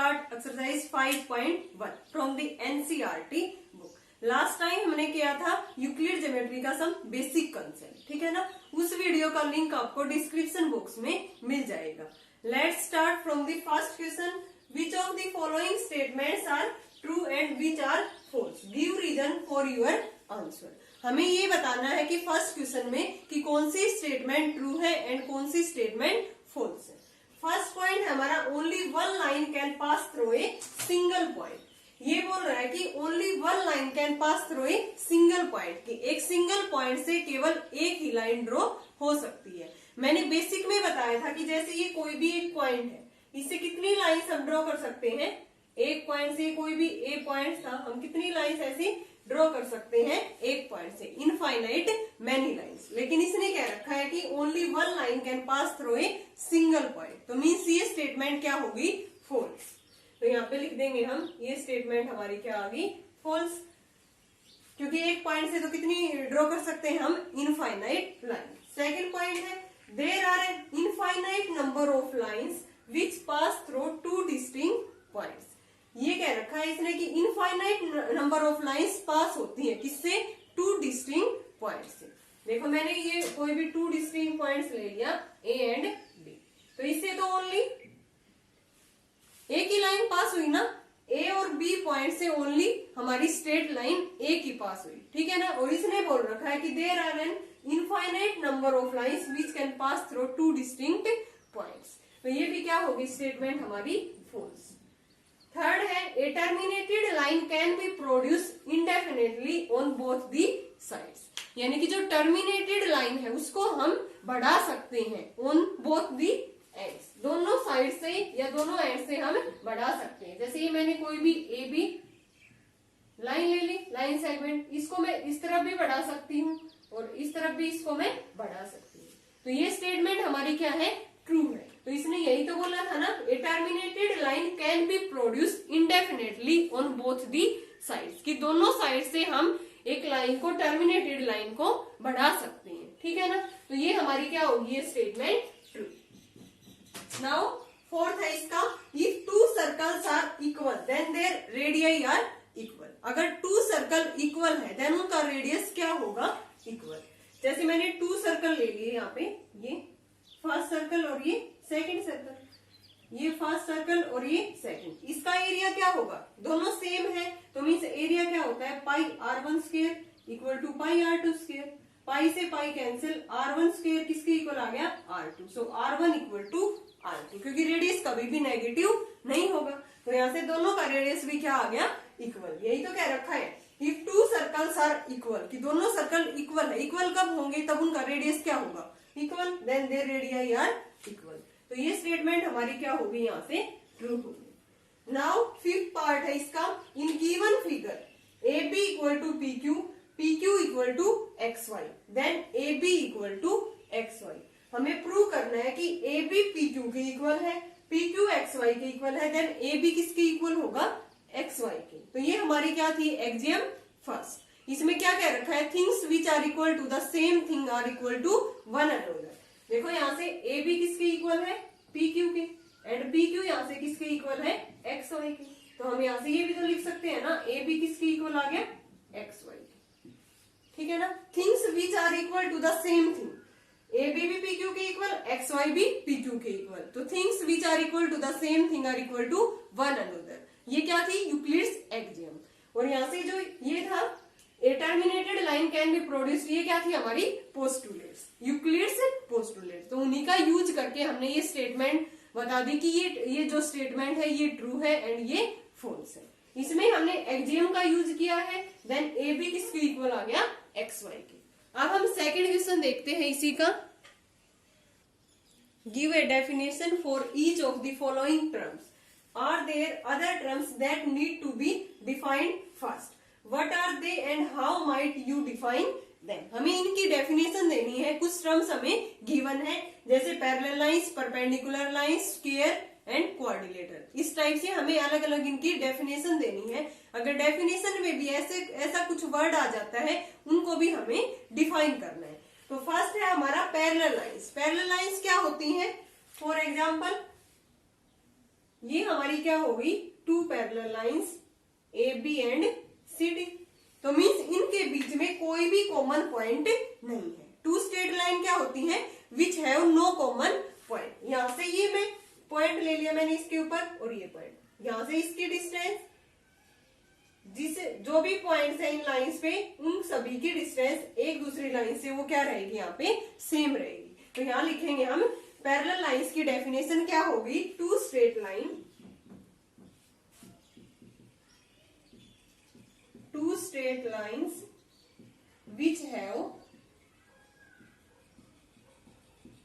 Start exercise 5.1 from the NCERT book. Last time हमने किया था यूक्लिड ज्योमेट्री का सम बेसिक कंसेप्ट, ठीक है ना। उस वीडियो का लिंक आपको डिस्क्रिप्शन बॉक्स में मिल जाएगा। Let's start from the first question. Which of the following statements are true and which are false, give reason for your answer. हमें ये बताना है कि फर्स्ट क्वेश्चन में कि कौन सी स्टेटमेंट ट्रू है एंड कौन सी स्टेटमेंट फॉल्स है। फर्स्ट पॉइंट हमारा only one line can pass through a single point. ये बोल रहा है कि only one line can pass through a single point, कि एक सिंगल पॉइंट से केवल एक ही लाइन ड्रॉ हो सकती है। मैंने बेसिक में बताया था कि जैसे ये कोई भी एक पॉइंट है, इससे कितनी लाइन्स हम ड्रॉ कर सकते हैं। एक पॉइंट से कोई भी ए पॉइंट था, हम कितनी लाइन्स ऐसी ड्रॉ कर सकते हैं एक पॉइंट से, इनफाइनाइट मैनी लाइन्स। लेकिन इसने क्या रखा है कि only one line can pass through a single point, तो मीन्स ये स्टेटमेंट क्या होगी, फॉल्स। तो यहाँ पे लिख देंगे हम, ये स्टेटमेंट हमारी क्या आ गई, फॉल्स, क्योंकि एक पॉइंट से तो कितनी ड्रॉ कर सकते हैं हम, इनफाइनाइट लाइन। सेकेंड पॉइंट है there are an infinite number of lines which pass through two distinct points. ये कह रखा है इसने कि infinite number of lines pass होती है किससे, टू डिस्टिंक्ट पॉइंट से। देखो मैंने ये कोई भी टू डिस्टिंक्ट पॉइंट्स ले लिया, ए एंड बी, तो इससे तो ओनली एक ही लाइन पास हुई ना, ए और बी पॉइंट से ओनली हमारी स्ट्रेट लाइन एक ही पास हुई, ठीक है ना। और इसने बोल रखा है कि there are an infinite number of lines which can pass through two distinct points, तो ये भी क्या होगी स्टेटमेंट हमारी फॉल्स। थर्ड है a terminated line can be produce indefinitely on both the sides, यानी कि जो टर्मिनेटेड लाइन है उसको हम बढ़ा सकते हैं ऑन बोथ दी एंड्स, दोनों साइड से या दोनों एंड से हम बढ़ा सकते हैं। जैसे ये मैंने कोई भी ए बी लाइन ले ली, लाइन सेगमेंट, इसको मैं इस तरफ भी बढ़ा सकती हूँ और इस तरफ भी इसको मैं बढ़ा सकती हूँ, तो ये स्टेटमेंट हमारी क्या है, ट्रू है। तो इसने यही तो बोला था ना, a terminated line can be produce indefinitely on both the sides, कि दोनों साइड से हम एक लाइन को, टर्मिनेटेड लाइन को बढ़ा सकते हैं, ठीक है ना। तो ये हमारी क्या होगी, ये स्टेटमेंट ट्रू। नाउ फोर्थ है इसका, if two circles are equal then their radius are equal. अगर टू सर्कल इक्वल है देन उनका रेडियस क्या होगा, इक्वल। जैसे मैंने टू सर्कल ले लिए, यहाँ पे ये फर्स्ट सर्कल और ये सेकंड सर्कल, ये फर्स्ट सर्कल और ये सेकंड, इसका एरिया क्या होगा, दोनों सेम है, तो मीन्स एरिया क्या होता है, pi r1 square equal to pi r2 square. Pi से पाई कैंसिल, r1 स्क्वायर किसके इक्वल आ गया, r2, so r1 equal to r2, क्योंकि रेडियस कभी भी नेगेटिव नहीं होगा, तो यहाँ से दोनों का रेडियस भी क्या आ गया, इक्वल। यही तो कह रखा है if two circles are equal, कि दोनों सर्कल इक्वल है, इक्वल कब होंगे, तब उनका रेडियस क्या होगा, equal, then their radius are equal. तो ये स्टेटमेंट हमारी क्या होगी, यहाँ से ट्रू होगी। नाउ फिफ्थ पार्ट है इसका, in given figure A B equal to P Q, P Q equal to X Y, then A B equal to X Y. हमें प्रूव करना है कि ए बी पी क्यू के equal है, P Q X Y के equal है, then A B किसके equal होगा, एक्स वाई के। तो ये हमारी क्या थी, एक्सियम फर्स्ट। इसमें क्या कह रखा है, things which are equal to the same thing are equal to one another. देखो यहाँ से ए बी किसके इक्वल है, पी क्यू के, एंड पी क्यू यहाँ से किसके इक्वल है, एक्स वाई के। तो हम यहाँ से ये भी तो लिख सकते हैं ना, ए बी किसके इक्वल आ गया, एक्स वाई के, ठीक है ना। Things which are equal to the same thing, A B भी पी क्यू के इक्वल, एक्स वाई भी पी क्यू के इक्वल, तो things which are equal to the same thing are equal to one another. ये क्या थी, Euclid's axiom. और यहाँ से जो ये था, a terminated line can be produced, ये क्या थी हमारी पोस्टुलेट्स, यूक्लिड्स पोस्टुलेट्स। तो उन्हीं का यूज करके हमने ये स्टेटमेंट बता दी कि ये जो स्टेटमेंट है ये ट्रू है एंड ये फॉल्स है। इसमें हमने एक्सियम का यूज किया है, देन ए बी किसके इक्वल आ गया, एक्स वाई के। अब हम सेकेंड क्वेश्चन देखते हैं इसी का। Give a definition for each of the following terms, are there other terms that need to be defined first, What are they and how might you define them? हमें इनकी definition देनी है, कुछ terms हमें गिवन है, जैसे parallel lines, perpendicular lines, square and quadrilateral. इस type से हमें अलग अलग इनकी डेफिनेशन देनी है। अगर डेफिनेशन में भी ऐसा कुछ वर्ड आ जाता है, उनको भी हमें डिफाइन करना है। तो फर्स्ट है हमारा पैरेलल लाइंस। पैरेलल लाइंस क्या होती हैं, फॉर एग्जाम्पल ये हमारी क्या हो गई, two parallel lines A B and C D. तो मीन्स इनके बीच में कोई भी कॉमन पॉइंट नहीं है। टू स्ट्रेट लाइन क्या होती है, which have no common point. यहां से ये मैं पॉइंट ले लिया मैंने इसके ऊपर, और ये पॉइंट, यहां से इसकी डिस्टेंस, जिसे जो भी पॉइंट्स है इन लाइंस पे, उन सभी की डिस्टेंस एक दूसरी लाइन से वो क्या रहेगी, यहाँ पे सेम रहेगी। तो यहाँ लिखेंगे हम पैरेलल लाइंस की डेफिनेशन क्या होगी, two straight line, two straight lines which have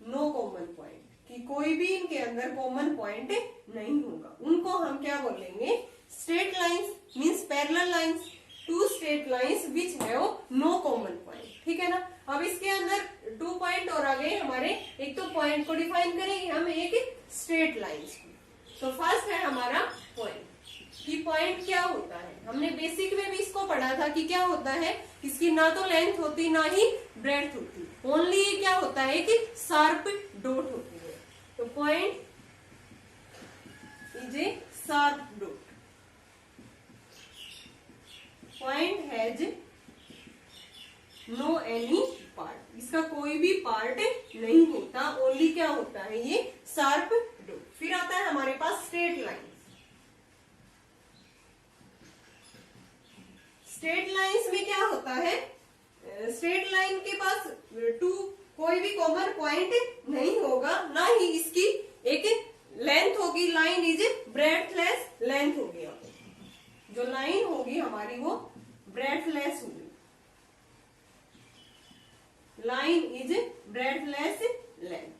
no common point, कि कोई भी इनके अंदर कॉमन पॉइंट नहीं होगा, उनको हम क्या बोलेंगे, straight lines. Means parallel lines, two straight lines which have no common point. ठीक है ना। अब इसके अंदर 2 पॉइंट और आ गए हमारे। एक तो पॉइंट को डिफाइन करेंगे हम एक स्ट्रेट लाइंस को। तो फर्स्ट है हमारा पॉइंट, कि पॉइंट क्या होता है। हमने बेसिक में भी इसको पढ़ा था कि क्या होता है, इसकी ना तो लेंथ होती ना ही ब्रेड्थ होती, ओनली ये क्या होता है कि शार्प डॉट होती है। तो point is a sharp dot, point has no any part, इसका कोई भी पार्ट नहीं होता, ओनली क्या होता है, ये शार्प डॉट। फिर आता है हमारे पास स्ट्रेट लाइन। स्ट्रेट लाइंस में क्या होता है, स्ट्रेट लाइन के पास कोई भी कॉमन पॉइंट नहीं होगा, ना ही इसकी एक लेंथ होगी, लाइन इज ब्रेडथलेस लेंथ होगी। जो लाइन होगी हमारी वो ब्रेडथलेस होगी, लाइन इज ब्रेडथलेस लेंथ।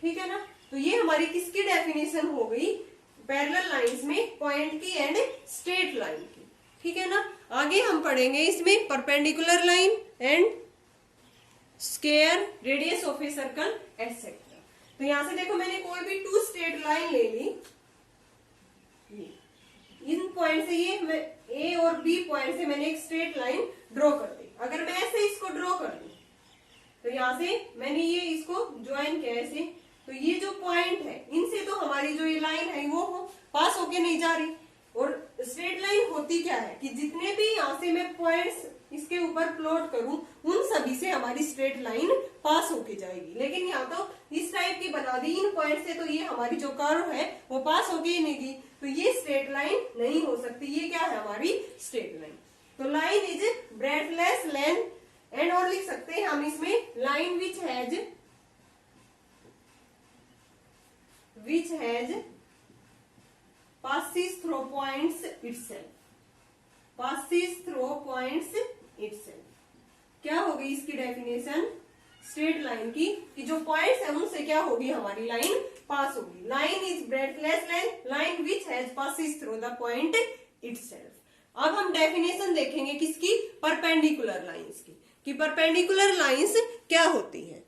ठीक है ना। तो ये हमारी किसकी डेफिनेशन हो गई, पैरेलल लाइंस में पॉइंट की एंड स्ट्रेट लाइन की। ठीक है ना। आगे हम पढ़ेंगे इसमें perpendicular line and square, radius of a circle etcetera. तो यहां से देखो मैंने कोई भी टू स्ट्रेट लाइन ले ली, इन पॉइंट से ये मैं ए और बी पॉइंट से मैंने एक स्ट्रेट लाइन ड्रॉ कर दी। अगर मैं ऐसे इसको ड्रॉ कर दूं, तो यहां से मैंने ये इसको ज्वाइन किया ऐसे, तो ये जो पॉइंट है इनसे तो हमारी जो ये लाइन है वो पास होके नहीं जा रही। और स्ट्रेट लाइन होती क्या है कि जितने भी यहाँ से मैं पॉइंट्स इसके ऊपर प्लॉट करूं, उन सभी से हमारी स्ट्रेट लाइन पास होके जाएगी। लेकिन यहाँ तो इस टाइप की बना दी, इन पॉइंट से तो ये हमारी जो कर्व है वो पास होके ही नहीं गई, तो ये स्ट्रेट लाइन नहीं हो सकती। ये क्या है हमारी स्ट्रेट लाइन। तो line is breadthless length, and और लिख सकते हैं हम इसमें line which has passes through points itself, passes through points itself। क्या होगी इसकी डेफिनेशन स्ट्रेट लाइन की, कि जो पॉइंट्स है उनसे क्या होगी हमारी लाइन पास होगी। Line is breadthless length, line which has passes through the point itself। अब हम डेफिनेशन देखेंगे किसकी, परपेंडिकुलर लाइंस की, कि परपेंडिकुलर लाइंस क्या होती है।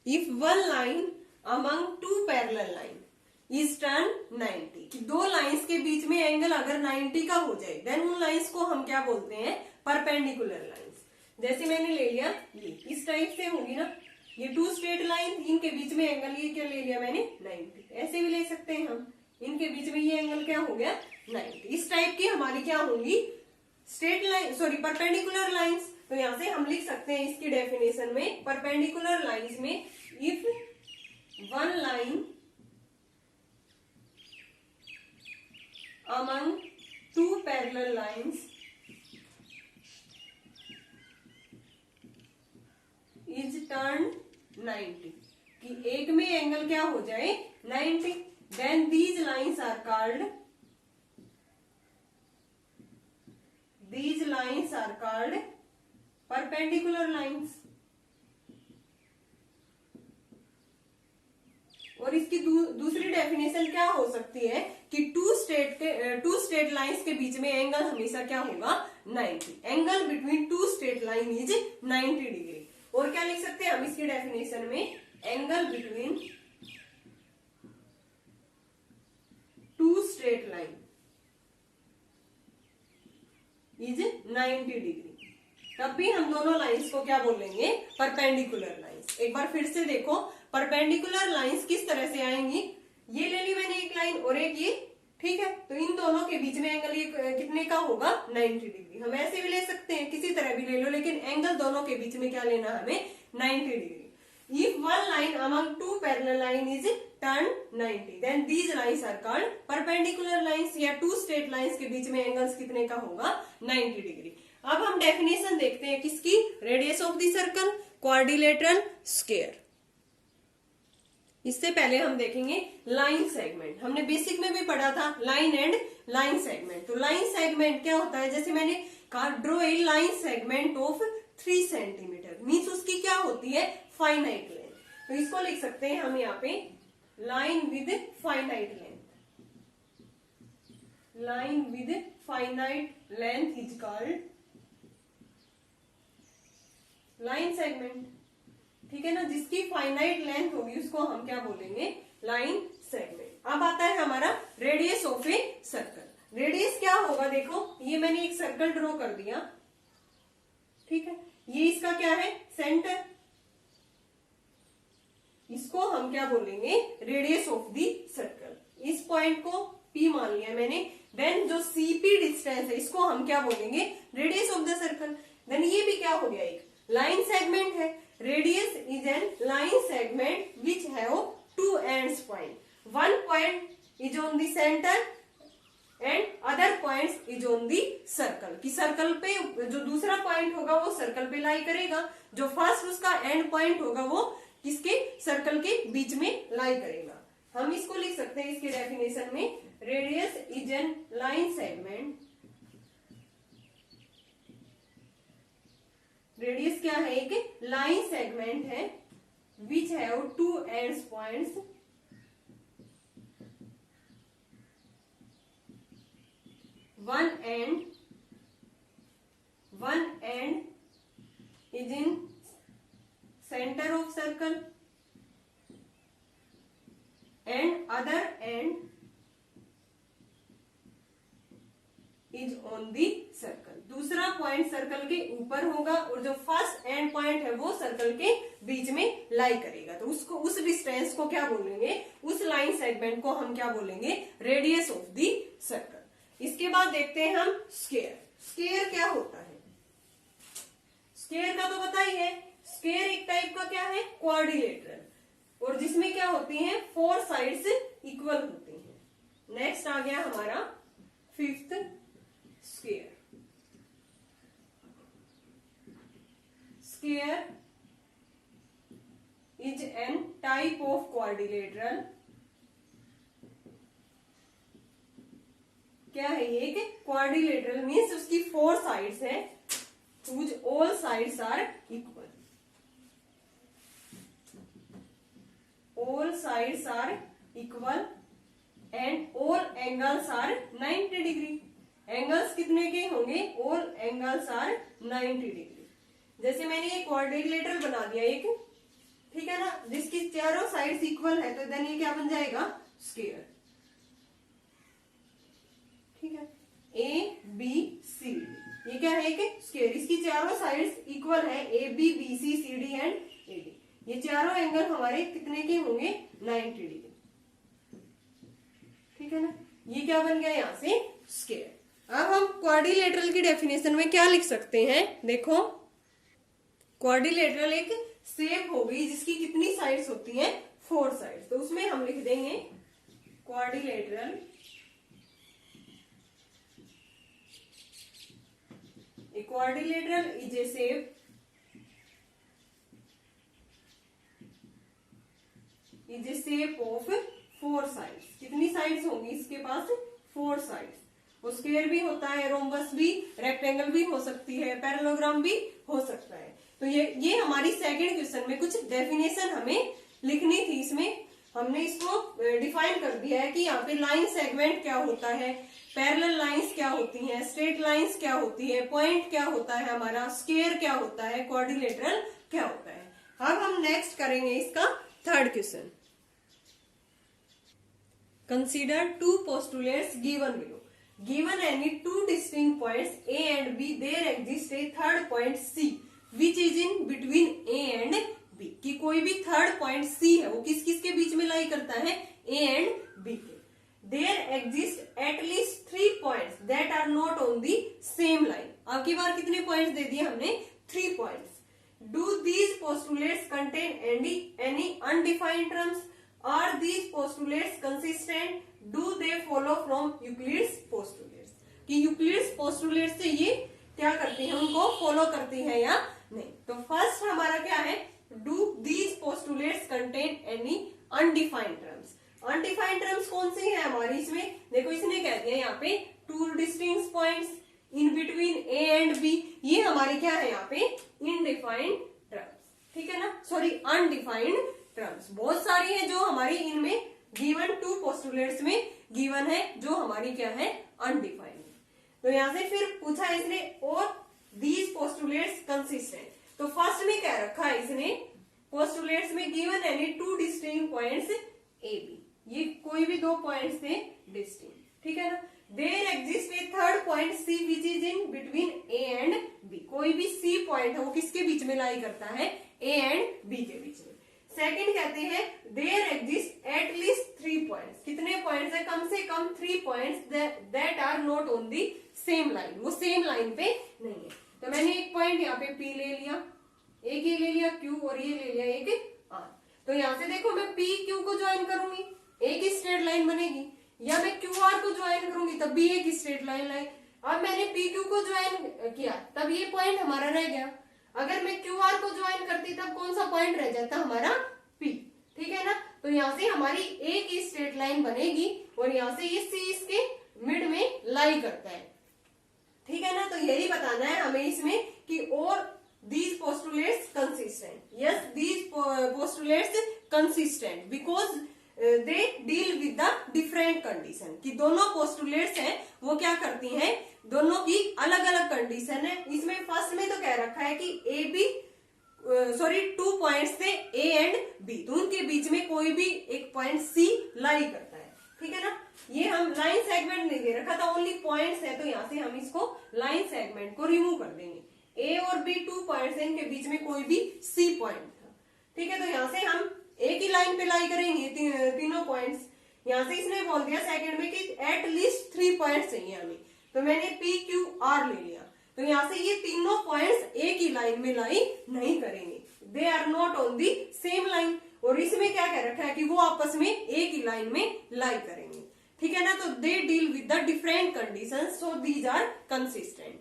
If one line among two parallel line is turn 90, कि दो लाइंस के बीच में एंगल अगर 90 का हो जाए, देन उन लाइंस को हम क्या बोलते हैं, परपेंडिकुलर लाइंस। जैसे मैंने ले लिया ये इस टाइप से होगी ना, ये टू स्ट्रेट लाइन, इनके बीच में एंगल ये क्या ले लिया मैंने 90। ऐसे भी ले सकते हैं हम, इनके बीच में ये एंगल क्या हो गया 90। इस टाइप की हमारी क्या होंगी straight line, sorry perpendicular lines. तो यहां से हम लिख सकते हैं इसकी डेफिनेशन में, परपेंडिकुलर लाइंस में if one line among two parallel lines is turned 90, कि एक में एंगल क्या हो जाए 90, then these lines are called perpendicular lines। और इसकी दूसरी डेफिनेशन क्या हो सकती है कि टू स्ट्रेट लाइंस के बीच में एंगल हमेशा क्या होगा 90, angle between two straight line is 90 degree. और क्या लिख सकते हैं हम इसकी डेफिनेशन में, angle between two straight line is 90 degree. तब भी हम दोनों लाइंस को क्या बोलेंगे, परपेंडिकुलर लाइंस। एक बार फिर से देखो, परपेंडिकुलर लाइंस किस तरह से आएंगी, ये ले ली मैंने एक लाइन और एक ये, ठीक है, तो इन दोनों के बीच में एंगल ये कितने का होगा 90 डिग्री। हम ऐसे भी ले सकते हैं, किसी तरह भी ले लो, लेकिन एंगल दोनों के बीच में क्या लेना हमें 90 degree. If one line among two parallel line is turned 90, then these lines are called perpendicular lines, या two straight lines के बीच में एंगल्स कितने का होगा 90 डिग्री। अब हम डेफिनेशन देखते हैं किसकी, radius of the circle, quadrilateral, square. इससे पहले हम देखेंगे लाइन सेगमेंट। हमने बेसिक में भी पढ़ा था लाइन एंड लाइन सेगमेंट। तो लाइन सेगमेंट क्या होता है, जैसे मैंने कहा draw a line segment of 3 centimetre, means उसकी क्या होती है फाइनाइट लेंथ। तो इसको लिख सकते हैं हम यहाँ पे line with finite length, line with finite length is called line segment, ठीक है ना। जिसकी फाइनाइट लेंथ होगी उसको हम क्या बोलेंगे, लाइन सेगमेंट। अब आता है हमारा radius of a circle. Radius क्या होगा, देखो ये मैंने एक सर्कल ड्रॉ कर दिया, ठीक है, ये इसका क्या है सेंटर, इसको हम क्या बोलेंगे रेडियस ऑफ दी सर्कल। इस पॉइंट को P मान लिया मैंने, देन जो CP डिस्टेंस है इसको हम क्या बोलेंगे radius of the circle. Then ये भी क्या हो गया, एक लाइन सेगमेंट है। Radius is an line segment which have 2 ends point, one point is on the centre and other points is on the circle. कि सर्कल पे जो दूसरा पॉइंट होगा वो सर्कल पे लाई करेगा, जो फर्स्ट उसका एंड पॉइंट होगा वो किसके सर्कल के बीच में लाई करेगा। हम इसको लिख सकते हैं इसके डेफिनेशन में, radius is an line segment, radius क्या है, एक लाइन सेगमेंट है which have 2 ends points, one end is in center of circle and other end is on the circle। दूसरा पॉइंट सर्कल के ऊपर होगा और जो फर्स्ट एंड पॉइंट है वो सर्कल के बीच में लाई करेगा। तो उसको, उस डिस्टेंस को क्या बोलेंगे, उस लाइन सेगमेंट को हम क्या बोलेंगे रेडियस ऑफ द सर्कल। इसके बाद देखते हैं हम स्क्वायर। स्क्वायर क्या होता है, स्क्वायर का तो पता ही है, स्क्वायर एक टाइप का क्या है क्वाड्रिलेटरल, और जिसमें क्या होती हैं 4 साइड्स इक्वल होती हैं। नेक्स्ट आ गया हमारा 5th square. Square is an type of quadrilateral, क्या है ये, एक क्वाड्रिलेटरल मीन्स उसकी 4 साइड्स है, whose all sides are equal, all sides are equal and all angles are 90 degree. Angles कितने के होंगे, all angles are 90 डिग्री। जैसे मैंने ये क्वाड्रिलेटरल बना दिया एक, ठीक है ना, जिसकी चारों साइड्स इक्वल है, तो देन ये क्या बन जाएगा स्क्वायर, ठीक है, ABCD, ये क्या है एक स्क्वायर, इसकी चारों साइड्स इक्वल है, AB BC CD and AD। ये चारों एंगल हमारे कितने के होंगे 90 डिग्री, ठीक है ना। ये क्या बन गया यहाँ से स्क्वायर। अब हम क्वाड्रिलेटरल की डेफिनेशन में क्या लिख सकते हैं, देखो क्वाड्रिलेटरल एक शेप हो गई जिसकी कितनी साइड्स होती हैं 4 साइड्स। तो उसमें हम लिख देंगे quadrilateral quadrilateral is a shape of 4 sides। कितनी साइड्स होंगी इसके पास 4 साइड्स। वो स्क्वायर भी होता है, रोम्बस भी, रेक्टेंगल भी हो सकती है, पैरेललोग्राम भी हो सकता है। तो ये हमारी सेकंड क्वेश्चन में कुछ डेफिनेशन हमें लिखनी थी। इसमें हमने इसको डिफाइन कर दिया है कि यहाँ पे लाइन सेगमेंट क्या होता है, पैरेलल लाइंस क्या होती हैं, स्ट्रेट लाइंस क्या होती है, पॉइंट क्या होता है हमारा, स्क्वायर क्या होता है, क्वाड्रिलेटरल क्या होता है। अब हम नेक्स्ट करेंगे इसका 3rd question. Consider 2 postulates given below। Given any 2 distinct points A and B, there exists a third point C which is in between A and B, कि कोई भी थर्ड पॉइंट सी है वो किस किस के बीच में लाई करता है, ए एंड बी के। There exist at least 3 points that are not on the same line. अब की बार कितने पॉइंट्स दे दिए हमने, 3 points. Do these postulates contain any undefined terms, are these postulates consistent, do they follow from Euclid's postulates, कि Euclid's postulates से ये क्या करती है, उनको फॉलो करती है या नहीं। तो फर्स्ट हमारा क्या है, do these postulates contain any undefined terms. Undefined terms कौन सी है हमारी, इसमें देखो इसने कह दिया यहाँ पे 2 distinct points in between A and B, ये हमारी क्या है यहाँ पे, इनडिफाइंड टर्म्स, ठीक है ना, सॉरी अनडिफाइंड टर्म्स। बहुत सारी है जो हमारी इनमें गिवन 2 पोस्टुलेट्स में गिवन है, जो हमारी क्या है, अनडिफाइंड। तो यहां से फिर पूछा इसने, और दीज पोस्टुलेट्स कंसिस्टेंट। तो फर्स्ट में क्या रखा है इसने, पोस्टुलेट्स में given any 2 distinct points A B, ये कोई भी 2 पॉइंट्स थे डिस्टिंक्ट, ठीक है ना। There exist a third point C which is in between A and B, कोई भी सी पॉइंट है वो किसके बीच में लाई करता है, ए एंड बी के बीच में। सेकंड कहते हैं देयर एग्जिस्ट एटलीस्ट 3 पॉइंट्स, कितने पॉइंट्स है, कम से कम 3 points that are not on the same line, वो सेम लाइन पे नहीं है। तो मैंने एक पॉइंट यहाँ पे पी ले लिया, एक ये ले लिया क्यू, और ये ले लिया एक आर। तो यहाँ से देखो मैं पी क्यू को ज्वाइन करूंगी, एक ही स्ट्रेट लाइन बनेगी, या मैं क्यू आर को ज्वाइन करूंगी तब भी एक ही स्ट्रेट लाइन लाइन। अब मैंने पी क्यू को ज्वाइन किया तब ये पॉइंट हमारा रह गया, अगर मैं क्यू आर को ज्वाइन करती तब कौन सा पॉइंट रह जाता हमारा, पी, ठीक है ना। तो यहाँ से हमारी एक ही स्ट्रेट लाइन बनेगी, और यहाँ से ये सी इसके मिड में लाई करता है, ठीक है ना। तो यही बताना है हमें इसमें कि और these postulates consistent, yes these postulates consistent because they deal with the different condition, कि दोनों postulates हैं वो क्या करती हैं, दोनों की अलग अलग कंडीशन है। इसमें फर्स्ट में तो कह रखा है कि ए बी सॉरी 2 पॉइंट्स थे ए एंड बी, तो उनके बीच में कोई भी एक पॉइंट सी लाई करता है, ठीक है ना। ये हम लाइन सेगमेंट नहीं दे रखा था, ओनली पॉइंट्स है, तो यहाँ से हम इसको लाइन सेगमेंट को रिमूव कर देंगे। ए और बी 2 पॉइंट्स हैं, इनके बीच में कोई भी सी पॉइंट था, ठीक है। तो यहाँ से हम एक ही लाइन पे लाई करेंगे तीनों पॉइंट्स। यहाँ से इसने बोल दिया सेकंड में कि एट लीस्ट 3 पॉइंट्स चाहिए हमें, तो मैंने पी क्यू आर ले लिया। तो यहाँ से ये तीनों पॉइंट्स एक ही लाइन में लाई नहीं करेंगे, they are not on the same line. और इसमें क्या कह रखा है कि वो आपस में एक ही लाइन में लाई करेंगे, ठीक है ना। तो they deal with the different conditions, so these are consistent.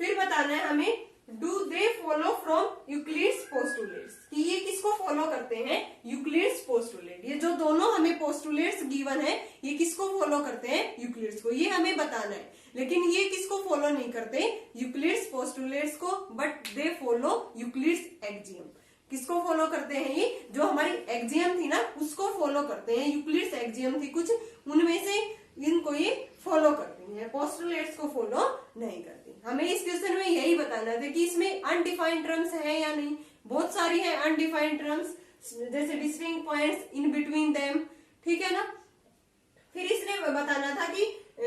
फिर बताना है हमें do they follow from Euclid's postulates, कि ये किसको फॉलो करते हैं, यूक्लिड्स पोस्टुलेट। ये जो दोनों हमें पोस्टुलेट्स गिवन है ये किसको फॉलो करते हैं, यूक्लिड्स को, ये हमें बताना है। लेकिन ये किसको फॉलो नहीं करते, यूक्लिड्स पोस्टुलेट्स को, but they follow Euclid's axiom. किसको फॉलो करते हैं, ये जो हमारी एक्सियम थी ना उसको फॉलो करते हैं, यूक्लिड्स एक्सियम थी कुछ, उनमें से इनको ये फॉलो करती है, पोस्टुलेट्स को फॉलो नहीं करती। हमें इस क्वेश्चन में यही बताना था कि इसमें अनडिफाइंड टर्म्स है या नहीं, बहुत सारी है अनडिफाइंड टर्म्स, जैसे distinct points in between them, ठीक है ना। फिर इसने बताना था कि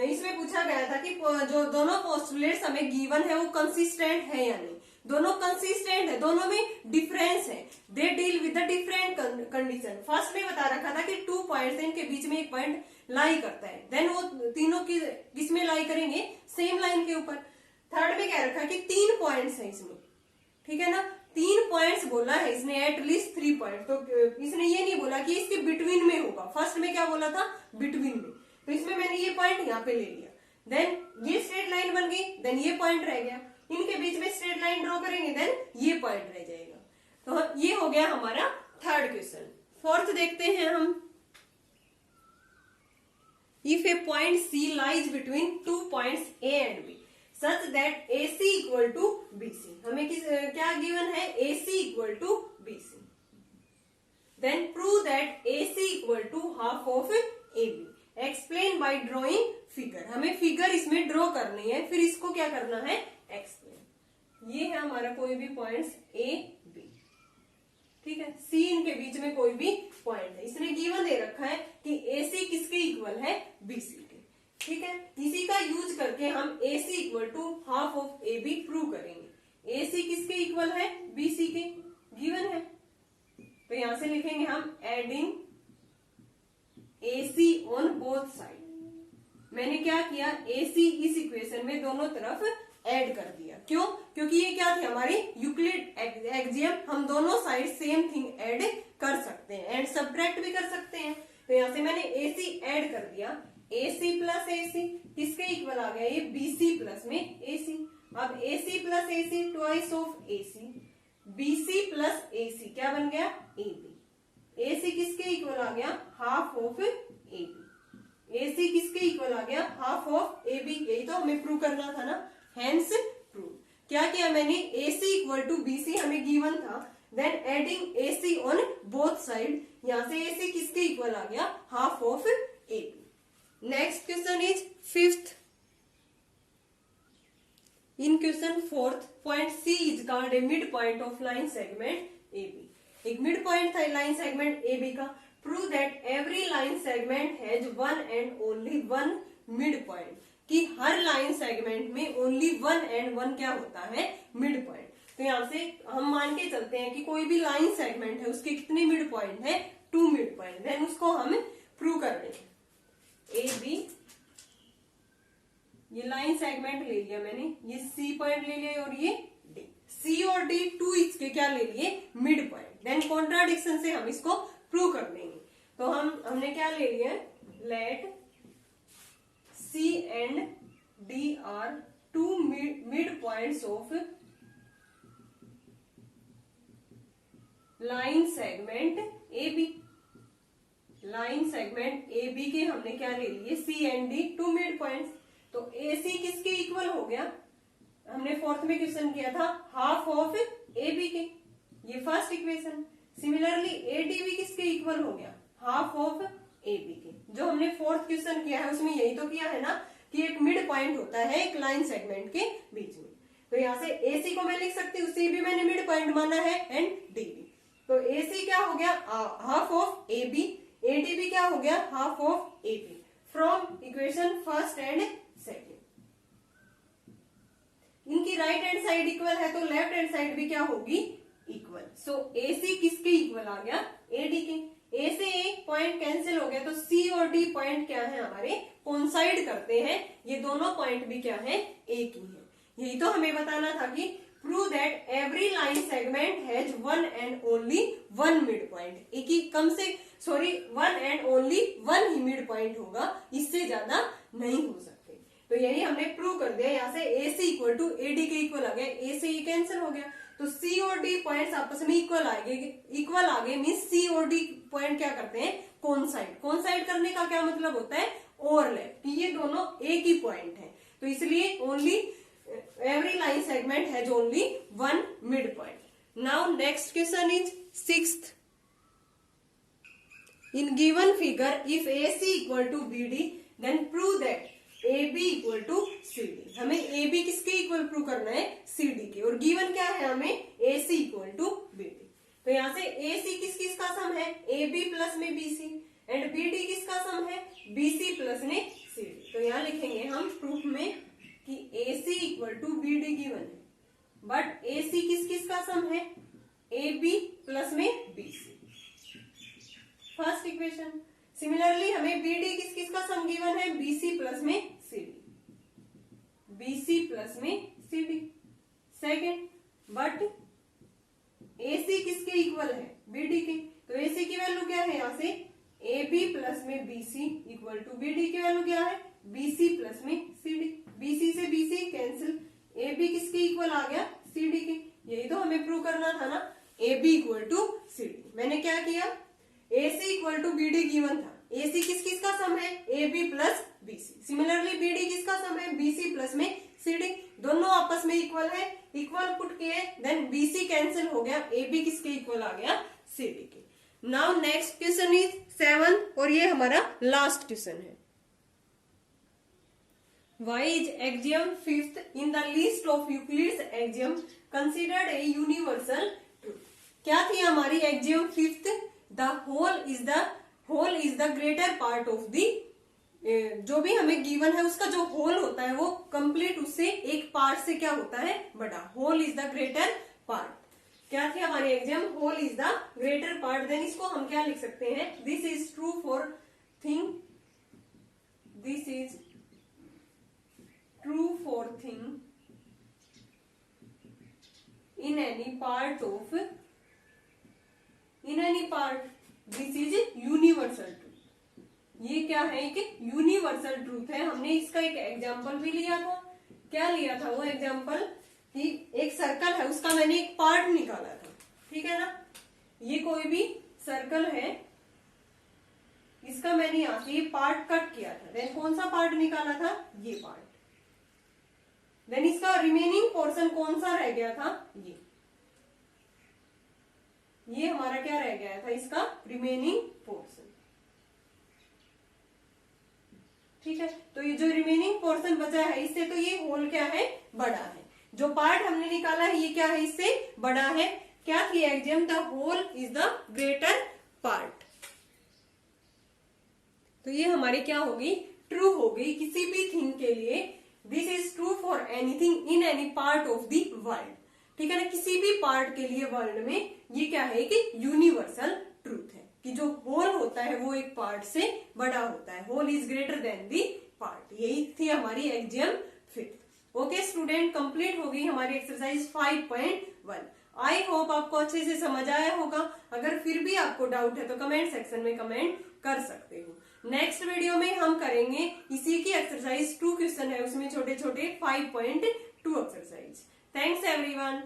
इसमें पूछा गया था कि जो दोनों पोस्टुलेट्स हमें गिवन है वो कंसिस्टेंट है या नहीं। दोनों कंसिस्टेंट है, दोनों में डिफरेंस है, दे deal with the different condition. First में बता रखा था कि 2 पॉइंट्स इनके बीच में एक पॉइंट लाई करता है, देन वो तीनों की किसमें लाई करेंगे, सेम लाइन के ऊपर। थर्ड में कह रखा है कि 3 पॉइंट्स है इसमें, ठीक है ना, 3 पॉइंट्स बोला है इसने, एटलीस्ट 3 पॉइंट। तो इसने ये नहीं बोला कि इसके बिटवीन में होगा, फर्स्ट में क्या बोला था, बिटवीन में। तो इसमें मैंने ये पॉइंट यहाँ पे ले लिया, देन ये स्ट्रेट लाइन बन गई, देन ये पॉइंट रह गया, इनके बीच में स्ट्रेट लाइन ड्रॉ करेंगे, देन ये पॉइंट रह जाएगा। तो ये हो गया हमारा थर्ड क्वेश्चन। फोर्थ देखते हैं हम, if a point C lies between 2 points A and B such that AC equal to BC, हमें क्या गिवन है, AC equal to BC, then prove that AC equal to half of AB, explain by drawing figure. हमें figure इसमें draw करनी है, फिर इसको क्या करना है, एक्सप्लेन। ये है हमारा कोई भी पॉइंट्स A B, ठीक है, C इनके बीच में कोई भी पॉइंट है, इसने गिवन दे रखा है कि AC किसके इक्वल है, BC के, ठीक है। इसी का यूज करके हम AC equal to half of AB prove करेंगे। AC किसके इक्वल है, BC के, गिवन है, तो यहां से लिखेंगे हम adding AC on both side. मैंने क्या किया, AC इस इक्वेशन में दोनों तरफ ऐड कर दिया। क्यों? क्योंकि ये क्या थी हमारी यूक्लिड एक्सियम, हम दोनों साइड सेम थिंग ऐड कर सकते हैं, एंड सब्ट्रैक्ट भी कर सकते हैं। तो यहां से मैंने AC ऐड कर दिया, AC प्लस AC किसके इक्वल आ गया, ये BC प्लस में AC। अब AC plus AC twice of AC, BC plus AC क्या बन गया, AB। AC किसके इक्वल आ गया, हाफ ऑफ AB। AC किसके इक्वल आ गया, हाफ ऑफ AB। यही तो हमें प्रूव करना था ना, हेंस प्रूव। क्या किया मैंने, AC इक्वल टू BC हमें गिवन था, then adding AC on both side, यहां से AC किसके इक्वल आ गया, half of AB। Next question is fifth. In question fourth, point C is called a midpoint of line segment AB. एक midpoint था line segment AB का। Prove that every line segment has one and only one midpoint. कि हर line segment में only one and one क्या होता है, midpoint। तो यहाँ से हम मान के चलते हैं कि कोई भी line segment है उसके कितने midpoint है, 2 midpoint। देन उसको हम prove कर देंगे। AB ये लाइन सेगमेंट ले लिया मैंने, ये C पॉइंट ले लिया और ये D। C और D 2 इसके क्या ले लिए, मिड पॉइंट। देन कॉन्ट्राडिक्शन से हम इसको प्रूव कर देंगे। तो हमने क्या ले लिया, let C and D are 2 mid points of line segment AB। Line segment AB के हमने क्या ले लिए, C and D 2 mid points. तो AC किसके इक्वल हो गया, हमने फोर्थ में क्वेश्चन किया था, हाफ ऑफ AB के, ये फर्स्ट इक्वेशन। सिमिलरली ADB किसके इक्वल हो गया, हाफ ऑफ AB के। जो हमने फोर्थ क्वेश्चन किया है उसमें यही तो किया है ना, कि एक मिड पॉइंट होता है एक लाइन सेगमेंट के बीच में। तो यहाँ से AC को मैं लिख सकती हूँ, C भी मैंने मिड पॉइंट माना है, एंड DB। तो AC क्या हो गया, हाफ ऑफ AB, ADB क्या हो गया, half of AB, from equation first and second. इनकी राइट हैंड साइड इक्वल है तो लेफ्ट हैंड साइड भी क्या होगी, इक्वल। सो AC किसके इक्वल आ गया, AD के। A से एक पॉइंट कैंसिल हो गया तो C और D पॉइंट क्या है हमारे, कोइंसाइड करते हैं। ये दोनों पॉइंट भी क्या है, एक ही है। यही तो हमें बताना था कि prove that every line segment has one and only one mid point. एक ही वन एंड ओनली वन ही मिड पॉइंट होगा, इससे ज्यादा नहीं हो सकते। तो यही हमने प्रूव कर दिया। यहाँ से AC इक्वल टू AD के इक्वल आ गया, A से E कैंसिल हो गया, तो C और D पॉइंट्स आपस में इक्वल आ गए मीन्स C और D पॉइंट क्या करते हैं, कोइंसाइड। कोइंसाइड करने का क्या मतलब होता है, ओवरलैप, कि ये दोनों एक ही पॉइंट है। तो इसलिए only every line segment has only one mid point. Now next question is sixth. In given figure, if AC equal to BD, then prove that AB equal to CD। हमें AB किसके equal prove करना है, CD के। और given क्या है हमें, AC equal to BD। तो यहाँ से AC किस किस का सम है, AB प्लस में BC, एंड BD किसका सम है, BC प्लस में CD। तो यहाँ लिखेंगे हम प्रूफ में कि AC equal to BD given है, बट AC किस किस का सम है, AB प्लस में BC, फर्स्ट इक्वेशन। सिमिलरली हमें BD किस किस का सम गिवन है, BC प्लस में CD, BC प्लस में CD, सेकेंड। बट AC किसके इक्वल है, BD के। तो AC की वैल्यू क्या है, यहाँ से AB प्लस में BC इक्वल टू BD की वैल्यू क्या है, BC प्लस में CD। BC से BC कैंसिल, AB किसके इक्वल आ गया, CD के। यही तो हमें प्रूव करना था ना, AB इक्वल टू CD। मैंने क्या किया, AC equal to BD given था, AC किस किस का सम है, AB plus BC। Similarly BD किसका सम है, BC प्लस में CD। दोनों आपस में इक्वल है, इक्वल पुट किए, देन BC कैंसिल हो गया, AB किसके इक्वल आ गया, CD के। नाउ नेक्स्ट क्वेश्चन इज 7, और ये हमारा लास्ट क्वेश्चन है। Why is axiom fifth in the list of Euclid's axiom considered a universal truth? क्या थी हमारी axiom fifth, the whole is the greater part of the, जो भी हमें गिवन है उसका जो होल होता है वो कंप्लीट उससे एक पार्ट से क्या होता है, बड़ा। Whole is the greater part. क्या थी हमारी axiom, whole is the greater part. Then इसको हम क्या लिख सकते हैं, this is true for thing, this is true for thing in any part of, in any part, this is universal truth। ये क्या है, एक यूनिवर्सल ट्रूथ है। हमने इसका एक एग्जाम्पल भी लिया था। क्या लिया था वो एग्जाम्पल, कि एक सर्कल है, उसका मैंने एक पार्ट निकाला था, ठीक है ना। ये कोई भी सर्कल है, इसका मैंने यहां से ये पार्ट कट किया था। देन कौन सा पार्ट निकाला था, ये पार्ट। देन इसका रिमेनिंग पोर्शन कौन सा रह गया था, ये हमारा क्या रह गया था, इसका रिमेनिंग पोर्शन, ठीक है। तो ये जो रिमेनिंग पोर्शन बचा है, इससे तो ये होल क्या है, बड़ा है। जो पार्ट हमने निकाला है ये क्या है, इससे बड़ा है। क्या थी axiom, the whole is the greater part. तो ये हमारी क्या होगी, ट्रू होगी किसी भी थिंग के लिए। This is true for anything in any part of the world, ठीक है ना। किसी भी पार्ट के लिए वर्ल्ड में ये क्या है कि यूनिवर्सल ट्रूथ है, कि जो होल होता है वो एक पार्ट से बड़ा होता है। Whole is greater than the part. यही थी हमारी exam 5th। Okay student, complete हो गई हमारी एक्सरसाइज 5.1। आई होप आपको अच्छे से समझ आया होगा। अगर फिर भी आपको डाउट है तो कमेंट सेक्शन में कमेंट कर सकते हो। नेक्स्ट वीडियो में हम करेंगे इसी की एक्सरसाइज 2 क्वेश्चन है, उसमें छोटे छोटे 5.2 एक्सरसाइज। Thanks everyone.